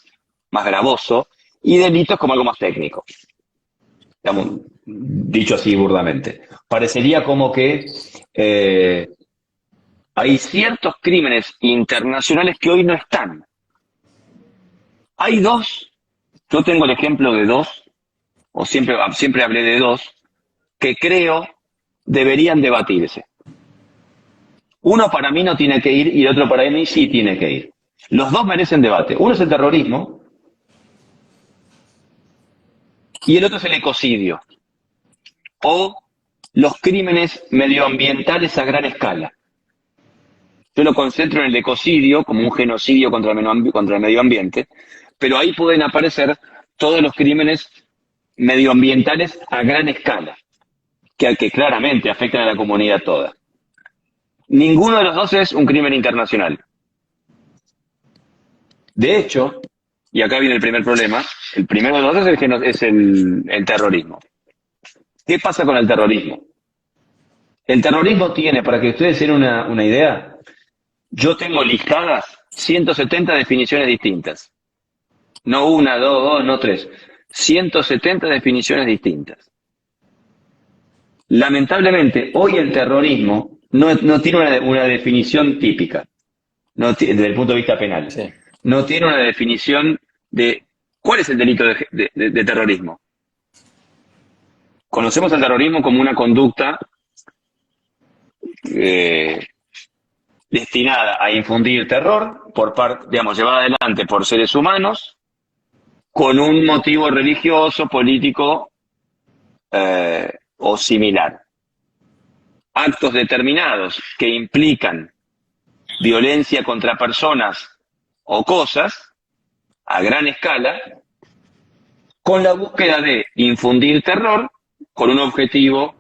gravoso, y delitos como algo más técnico. Digamos, dicho así burdamente. Parecería como que hay ciertos crímenes internacionales que hoy no están. Hay 2, yo tengo el ejemplo de 2, o siempre hablé de 2, que creo deberían debatirse. Uno para mí no tiene que ir y el otro para mí sí tiene que ir. Los 2 merecen debate. Uno es el terrorismo y el otro es el ecocidio, o los crímenes medioambientales a gran escala. Yo lo concentro en el ecocidio como un genocidio contra el medio ambiente, pero ahí pueden aparecer todos los crímenes medioambientales a gran escala. que claramente afectan a la comunidad toda. Ninguno de los dos es un crimen internacional. De hecho, y acá viene el primer problema, el primero de los dos es el terrorismo. ¿Qué pasa con el terrorismo? El terrorismo tiene, para que ustedes den una idea, yo tengo listadas 170 definiciones distintas. No una, dos, no tres. 170 definiciones distintas. Lamentablemente, hoy el terrorismo no tiene una definición típica, desde el punto de vista penal. Sí. No tiene una definición de cuál es el delito de terrorismo. Conocemos el terrorismo como una conducta destinada a infundir terror llevada adelante por seres humanos con un motivo religioso, político o similar. Actos determinados que implican violencia contra personas o cosas a gran escala, con la búsqueda de infundir terror con un objetivo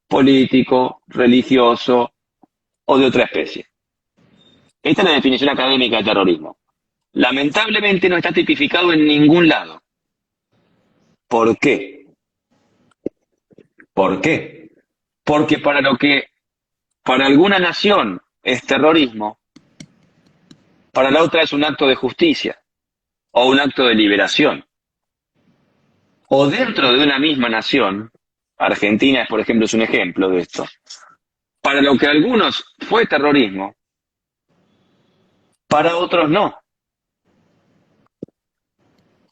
político, religioso o de otra especie. Esta es la definición académica de terrorismo. Lamentablemente no está tipificado en ningún lado. ¿Por qué? ¿Por qué? Porque para lo que para alguna nación es terrorismo, para la otra es un acto de justicia o un acto de liberación. O dentro de una misma nación, Argentina, por ejemplo, es un ejemplo de esto, para lo que a algunos fue terrorismo, para otros no.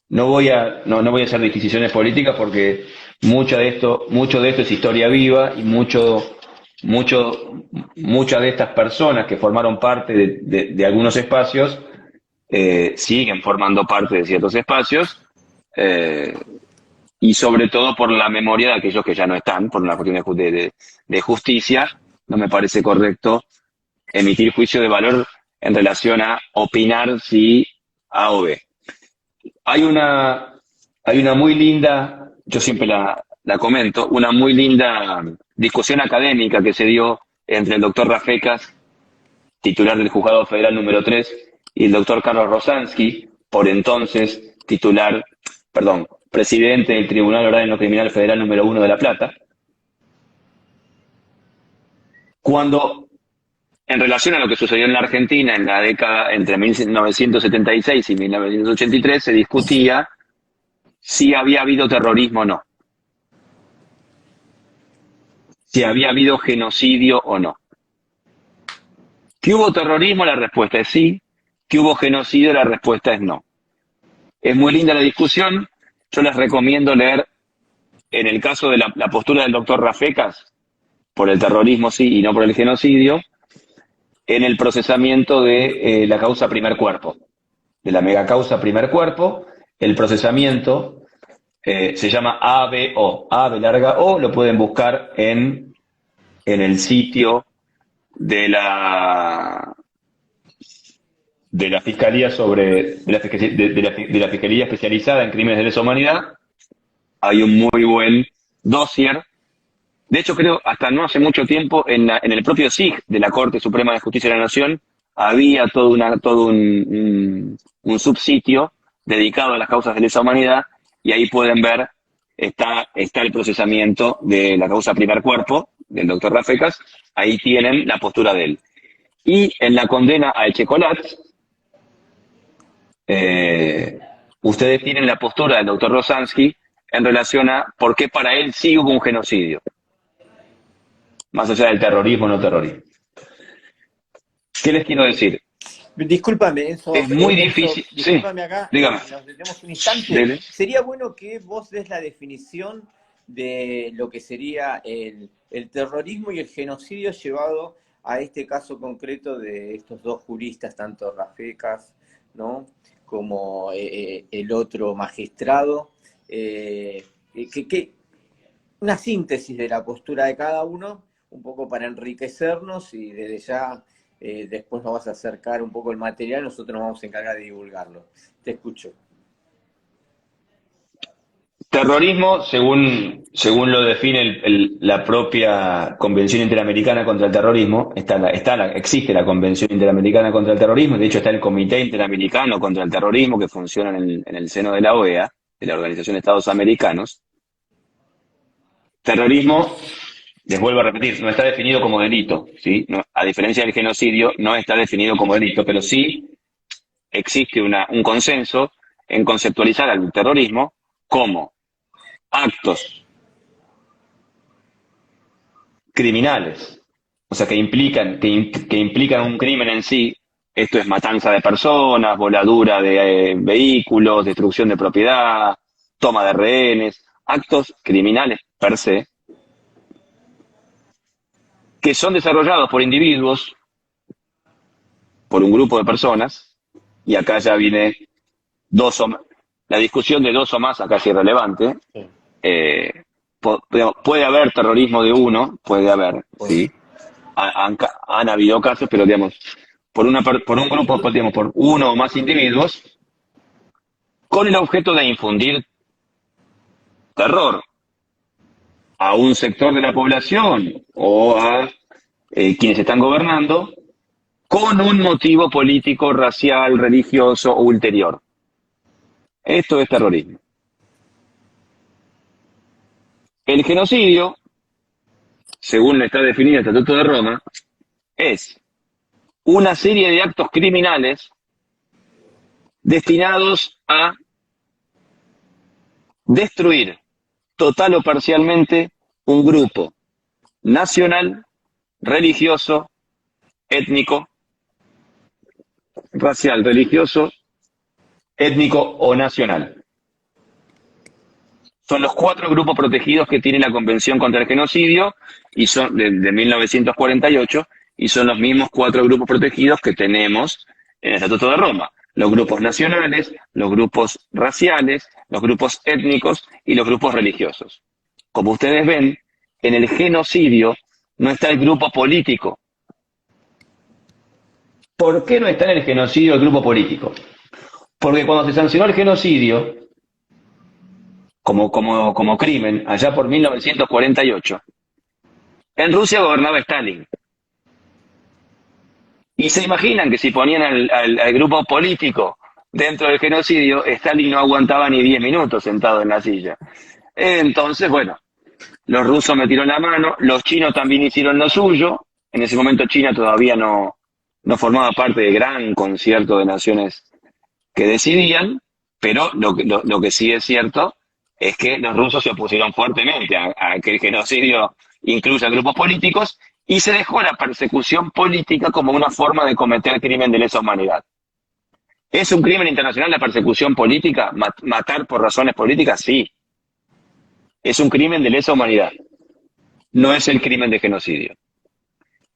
No voy a hacer disquisiciones políticas porque mucho de esto es historia viva y muchas de estas personas que formaron parte de algunos espacios siguen formando parte de ciertos espacios y sobre todo por la memoria de aquellos que ya no están, por una cuestión de justicia, no me parece correcto emitir juicio de valor en relación a opinar si A o B. Hay una muy linda, yo siempre la comento, una muy linda discusión académica que se dio entre el doctor Rafecas, titular del Juzgado Federal número 3, y el doctor Carlos Rosansky, por entonces presidente del Tribunal Oral en lo Criminal Federal número 1 de La Plata, cuando, en relación a lo que sucedió en la Argentina en la década entre 1976 y 1983, se discutía si había habido terrorismo o no, si había habido genocidio o no. ¿Que hubo terrorismo? La respuesta es sí. ¿Que hubo genocidio? La respuesta es no. Es muy linda la discusión. Yo les recomiendo leer, en el caso de la postura del doctor Rafecas, por el terrorismo sí y no por el genocidio, en el procesamiento de la causa primer cuerpo, de la megacausa primer cuerpo, el procesamiento se llama ABO, A de larga O, lo pueden buscar en el sitio de la Fiscalía de la Fiscalía Especializada en Crímenes de Lesa Humanidad. Hay un muy buen dossier. De hecho, creo, hasta no hace mucho tiempo, en el propio SIG de la Corte Suprema de Justicia de la Nación, había todo un subsitio dedicado a las causas de lesa humanidad, y ahí pueden ver, está el procesamiento de la causa primer cuerpo, del doctor Rafecas, ahí tienen la postura de él. Y en la condena a Echecolat, ustedes tienen la postura del doctor Rosansky en relación a por qué para él sí hubo un genocidio, más allá del terrorismo o no terrorismo. ¿Qué les quiero decir? Discúlpame, Enzo. Es muy difícil. Discúlpame Sí, acá, dígame. nos detenemos un instante. Dele. Sería bueno que vos des la definición de lo que sería el terrorismo y el genocidio llevado a este caso concreto de estos dos juristas, tanto Rafecas, ¿no?, como el otro magistrado. Una síntesis de la postura de cada uno, un poco para enriquecernos, y desde ya después nos vas a acercar un poco el material, nosotros nos vamos a encargar de divulgarlo. Te escucho. Terrorismo, según lo define la propia Convención Interamericana contra el Terrorismo, existe la Convención Interamericana contra el Terrorismo, de hecho está el Comité Interamericano contra el Terrorismo que funciona en el seno de la OEA, de la Organización de Estados Americanos. Terrorismo, les vuelvo a repetir, no está definido como delito, ¿sí? No, a diferencia del genocidio, no está definido como delito, pero sí existe un consenso en conceptualizar al terrorismo como actos criminales, o sea, que implican un crimen en sí. Esto es matanza de personas, voladura de vehículos, destrucción de propiedad, toma de rehenes, actos criminales per se, que son desarrollados por individuos, por un grupo de personas, y acá ya viene la discusión de dos o más, acá es irrelevante. Sí. Puede haber terrorismo de uno, puede haber, Bueno, ¿sí? Han habido casos, pero digamos, por un grupo, digamos, por uno o más individuos, con el objeto de infundir terror a un sector de la población o a quienes están gobernando, con un motivo político, racial, religioso o ulterior. Esto es terrorismo. El genocidio, según está definido el Estatuto de Roma, es una serie de actos criminales destinados a destruir total o parcialmente un grupo nacional, religioso, étnico, racial, religioso, étnico o nacional. Son los 4 grupos protegidos que tiene la Convención contra el Genocidio y son de 1948 y son los mismos 4 grupos protegidos que tenemos en el Estatuto de Roma. Los grupos nacionales, los grupos raciales, los grupos étnicos y los grupos religiosos. Como ustedes ven, en el genocidio no está el grupo político. ¿Por qué no está en el genocidio el grupo político? Porque cuando se sancionó el genocidio como crimen, allá por 1948, en Rusia gobernaba Stalin. Y se imaginan que si ponían al grupo político dentro del genocidio, Stalin no aguantaba ni 10 minutos sentado en la silla. Entonces, bueno, los rusos metieron la mano, los chinos también hicieron lo suyo. En ese momento China todavía no formaba parte del gran concierto de naciones que decidían, pero lo que sí es cierto es que los rusos se opusieron fuertemente a que el genocidio incluya grupos políticos y se dejó la persecución política como una forma de cometer crimen de lesa humanidad. ¿Es un crimen internacional la persecución política? ¿Matar por razones políticas? Sí. Es un crimen de lesa humanidad. No es el crimen de genocidio.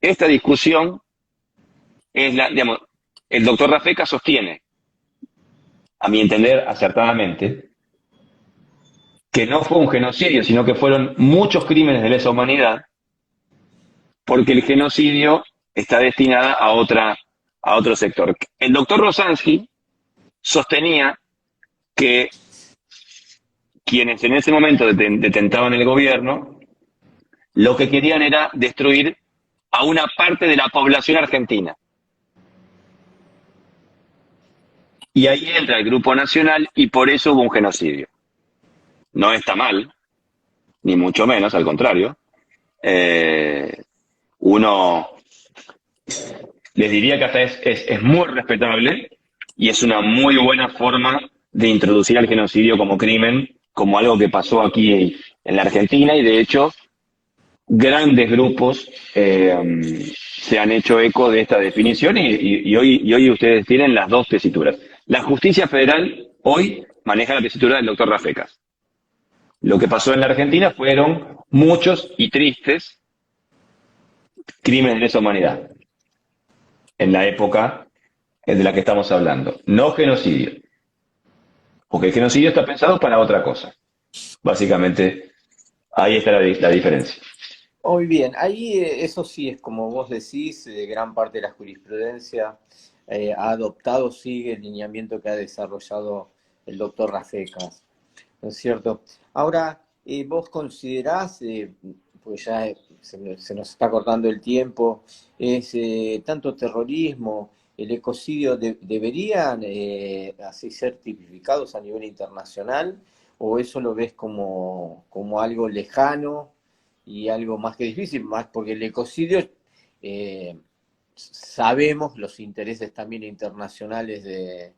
Esta discusión es digamos, el doctor Rafecas sostiene, a mi entender acertadamente, que no fue un genocidio, sino que fueron muchos crímenes de lesa humanidad, porque el genocidio está destinado a otro sector. El doctor Rosansky sostenía que quienes en ese momento detentaban el gobierno, lo que querían era destruir a una parte de la población argentina. Y ahí entra el Grupo Nacional y por eso hubo un genocidio. No está mal, ni mucho menos, al contrario. Uno les diría que hasta es muy respetable y es una muy buena forma de introducir al genocidio como crimen, como algo que pasó aquí en la Argentina, y de hecho grandes grupos se han hecho eco de esta definición y hoy ustedes tienen las dos tesituras. La justicia federal hoy maneja la tesitura del doctor Rafecas. Lo que pasó en la Argentina fueron muchos y tristes crímenes de lesa humanidad en la época de la que estamos hablando. No genocidio. Porque el genocidio está pensado para otra cosa. Básicamente, ahí está la diferencia. muy bien, ahí eso sí es como vos decís, gran parte de la jurisprudencia ha adoptado, sigue el lineamiento que ha desarrollado el doctor Rafecas. ¿no es cierto? Ahora, vos considerás, pues ya se nos está cortando el tiempo, es tanto terrorismo, el ecocidio deberían así ser tipificados a nivel internacional, o eso lo ves como algo lejano y algo más que difícil, más porque el ecocidio eh, sabemos los intereses también internacionales de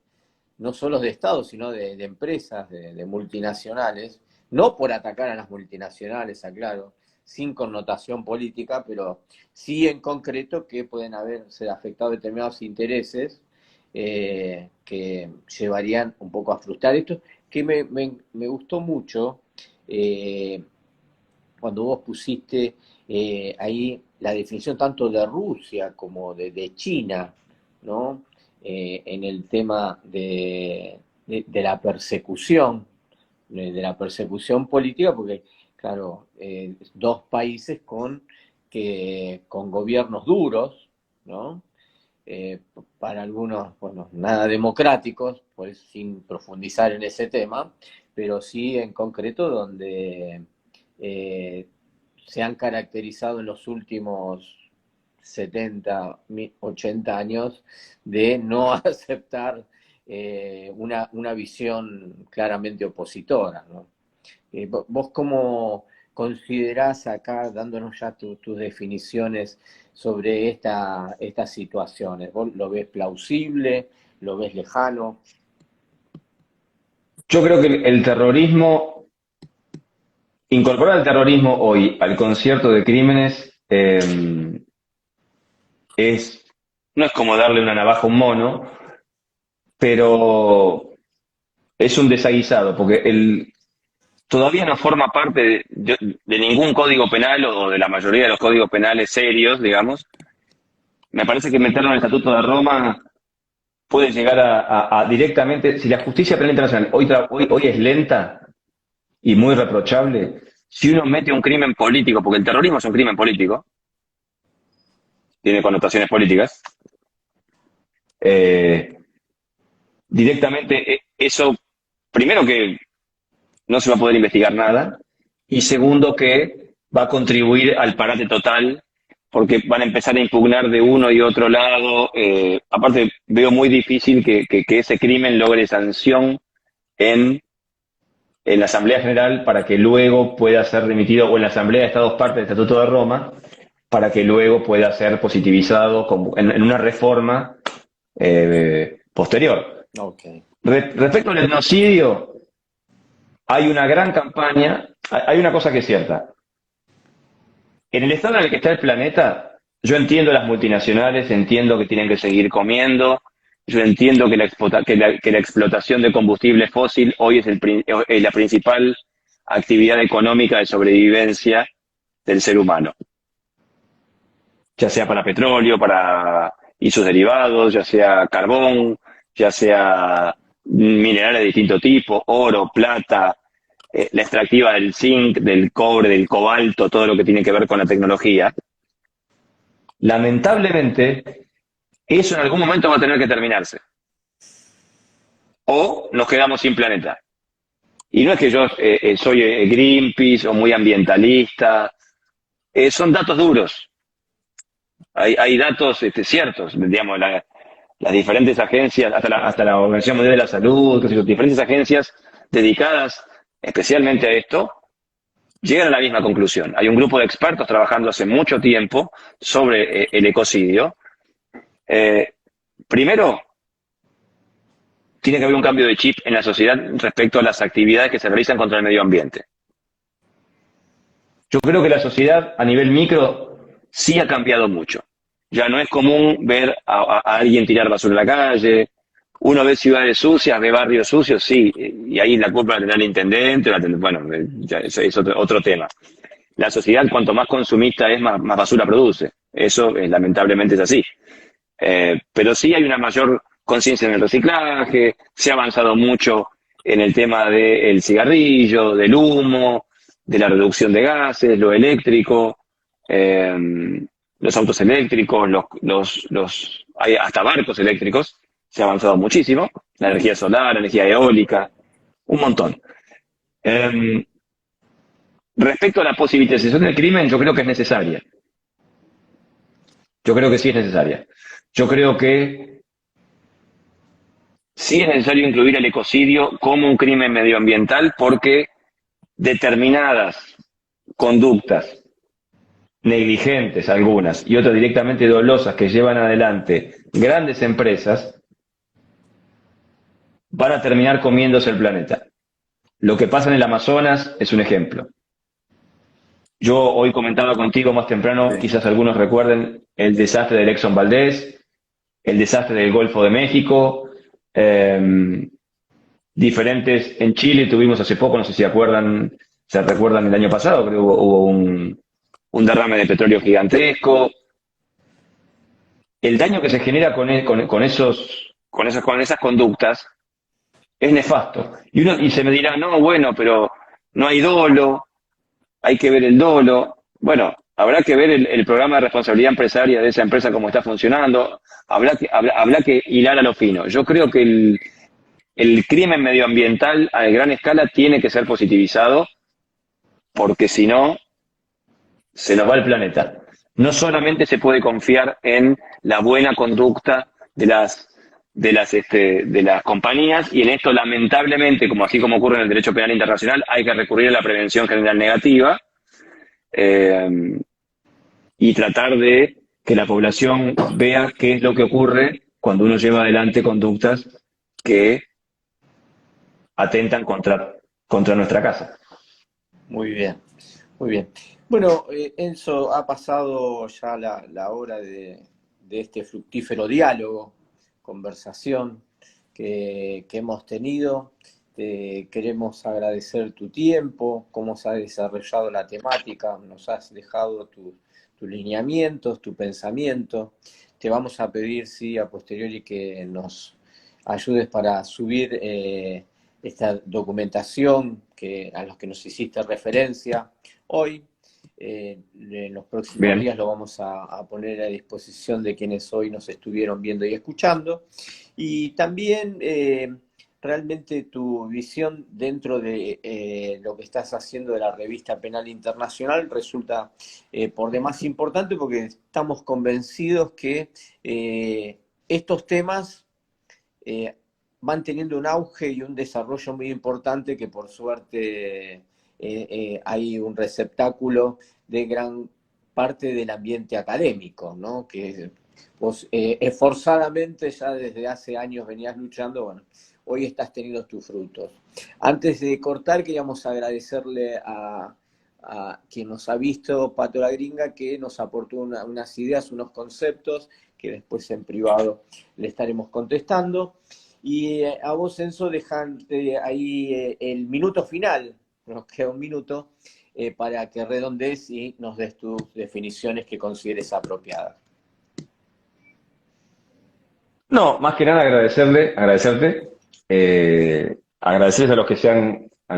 no solo de Estados, sino de empresas, de multinacionales, no por atacar a las multinacionales, aclaro, sin connotación política, pero sí en concreto que pueden haberse afectado determinados intereses que llevarían un poco a frustrar esto, que me gustó mucho eh, cuando vos pusiste ahí la definición tanto de Rusia como de China, ¿no? En el tema de la persecución, de la persecución política, porque, claro, dos países con gobiernos duros, ¿no? Eh, para algunos, bueno, nada democráticos, pues sin profundizar en ese tema, pero sí en concreto donde eh, se han caracterizado en los últimos 70, 80 años de no aceptar una visión claramente opositora, ¿no? ¿Vos cómo considerás acá, dándonos ya tus definiciones sobre estas situaciones? ¿Vos lo ves plausible? ¿Lo ves lejano? Yo creo que el terrorismo, incorporar el terrorismo hoy al concierto de crímenes es, no es como darle una navaja a un mono, pero es un desaguisado, porque todavía no forma parte de ningún código penal o de la mayoría de los códigos penales serios, digamos. Me parece que meterlo en el Estatuto de Roma puede llegar a directamente, si la justicia penal internacional hoy es lenta y muy reprochable, si uno mete un crimen político, porque el terrorismo es un crimen político, tiene connotaciones políticas, eh, directamente eso, primero que no se va a poder investigar nada, y segundo que va a contribuir al parate total, porque van a empezar a impugnar de uno y otro lado. Aparte, veo muy difícil que ese crimen logre sanción en, en la Asamblea General para que luego pueda ser remitido, o en la Asamblea de Estados Partes del Estatuto de Roma, para que luego pueda ser positivizado en una reforma posterior. Ok. Respecto al etnocidio, hay una gran campaña, hay una cosa que es cierta. En el estado en el que está el planeta, yo entiendo las multinacionales, entiendo que tienen que seguir comiendo, yo entiendo que la explotación de combustible fósil hoy es la principal actividad económica de sobrevivencia del ser humano, ya sea para petróleo, y sus derivados, ya sea carbón, ya sea minerales de distinto tipo, oro, plata, la extractiva del zinc, del cobre, del cobalto, todo lo que tiene que ver con la tecnología. Lamentablemente, eso en algún momento va a tener que terminarse. O nos quedamos sin planeta. Y no es que yo soy Greenpeace o muy ambientalista, son datos duros. Hay datos ciertos, digamos, las diferentes agencias, hasta la Organización Mundial de la Salud, diferentes agencias dedicadas especialmente a esto, llegan a la misma conclusión. Hay un grupo de expertos trabajando hace mucho tiempo sobre el ecocidio. Primero, tiene que haber un cambio de chip en la sociedad respecto a las actividades que se realizan contra el medio ambiente. Yo creo que la sociedad a nivel micro sí ha cambiado mucho. Ya no es común ver a alguien tirar basura en la calle. Uno ve ciudades sucias, ve barrios sucios, sí, y ahí la culpa la tendrá el intendente, bueno, ya es otro tema. La sociedad, cuanto más consumista es, más basura produce. Eso lamentablemente es así. Pero sí hay una mayor conciencia en el reciclaje, se ha avanzado mucho en el tema del cigarrillo, del humo, de la reducción de gases, lo eléctrico, los autos eléctricos, hay hasta barcos eléctricos, se ha avanzado muchísimo, la energía solar, la energía eólica, un montón. Em, Respecto a la posibilitación del crimen, yo creo que es necesaria. Yo creo que sí es necesaria. Yo creo que sí es necesario incluir el ecocidio como un crimen medioambiental porque determinadas conductas negligentes, algunas, y otras directamente dolosas que llevan adelante grandes empresas, van a terminar comiéndose el planeta. Lo que pasa en el Amazonas es un ejemplo. Yo hoy comentaba contigo más temprano, Sí. quizás algunos recuerden el desastre del Exxon Valdez, el desastre del Golfo de México, diferentes en Chile tuvimos hace poco, no sé si se recuerdan el año pasado, creo que hubo un derrame de petróleo gigantesco. El daño que se genera con esas conductas es nefasto. Y se me dirá, no, bueno, pero no hay dolo, hay que ver el dolo. Bueno, habrá que ver el programa de responsabilidad empresaria de esa empresa, cómo está funcionando. Habrá que hilar a lo fino. Yo creo que el crimen medioambiental a gran escala tiene que ser positivizado, porque si no, se nos va el planeta. No solamente se puede confiar en la buena conducta de las compañías, y en esto, lamentablemente, como así como ocurre en el derecho penal internacional, hay que recurrir a la prevención general negativa, eh, y tratar de que la población vea qué es lo que ocurre cuando uno lleva adelante conductas que atentan contra nuestra casa. Muy bien, muy bien. Bueno, Enzo, ha pasado ya la hora de este fructífero diálogo, conversación que hemos tenido. Te queremos agradecer tu tiempo, cómo se ha desarrollado la temática, nos has dejado tus lineamientos, tu pensamiento. Te vamos a pedir, sí, a posteriori que nos ayudes para subir esta documentación a los que nos hiciste referencia hoy. En los próximos Bien. días lo vamos a poner a disposición de quienes hoy nos estuvieron viendo y escuchando. Y también realmente tu visión dentro de lo que estás haciendo de la Revista Penal Internacional resulta por demás importante, porque estamos convencidos que estos temas van teniendo un auge y un desarrollo muy importante, que por suerte hay un receptáculo de gran parte del ambiente académico, ¿no? Que vos esforzadamente ya desde hace años venías luchando. Bueno, hoy estás teniendo tus frutos. Antes de cortar, queríamos agradecerle a quien nos ha visto, Pato la Gringa, que nos aportó unas ideas, unos conceptos que después en privado le estaremos contestando. Y a vos, Enzo, dejante ahí el minuto final, nos queda un minuto, para que redondees y nos des tus definiciones que consideres apropiadas. No, más que nada agradecerte, agradecerles a los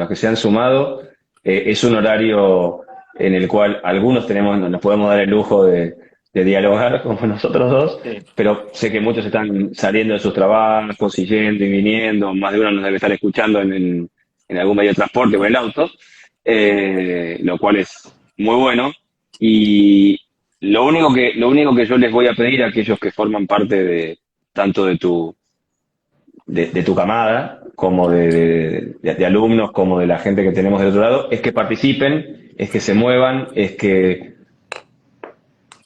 que se han sumado. Es un horario en el cual algunos nos podemos dar el lujo de dialogar como nosotros dos, Sí. pero sé que muchos están saliendo de sus trabajos y yendo y viniendo. Más de uno nos debe estar escuchando en algún medio de transporte o en el auto, lo cual es muy bueno. Y lo único que yo les voy a pedir a aquellos que forman parte tanto de tu camada, como de alumnos, como de la gente que tenemos del otro lado, es que participen, es que se muevan, es que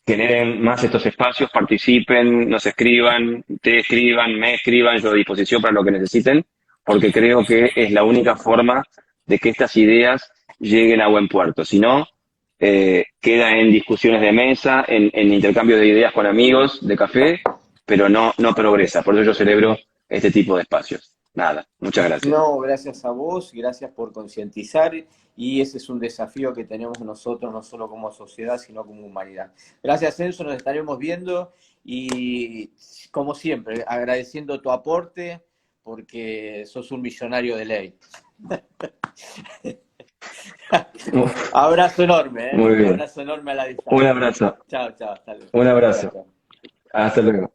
generen más estos espacios, participen, nos escriban, te escriban, me escriban, yo a disposición para lo que necesiten, porque creo que es la única forma de que estas ideas lleguen a buen puerto. Si no, queda en discusiones de mesa, en intercambios de ideas con amigos, de café, pero no progresa. Por eso yo celebro este tipo de espacios. Nada, muchas gracias. No, gracias a vos, gracias por concientizar, y ese es un desafío que tenemos nosotros, no solo como sociedad, sino como humanidad. Gracias, Enzo, nos estaremos viendo y, como siempre, agradeciendo tu aporte, porque sos un millonario de ley. Abrazo enorme, ¿eh? Muy bien. Abrazo enorme a la Un distancia. abrazo. Chao, chao, hasta luego. Un Chao, abrazo. chao. Hasta luego.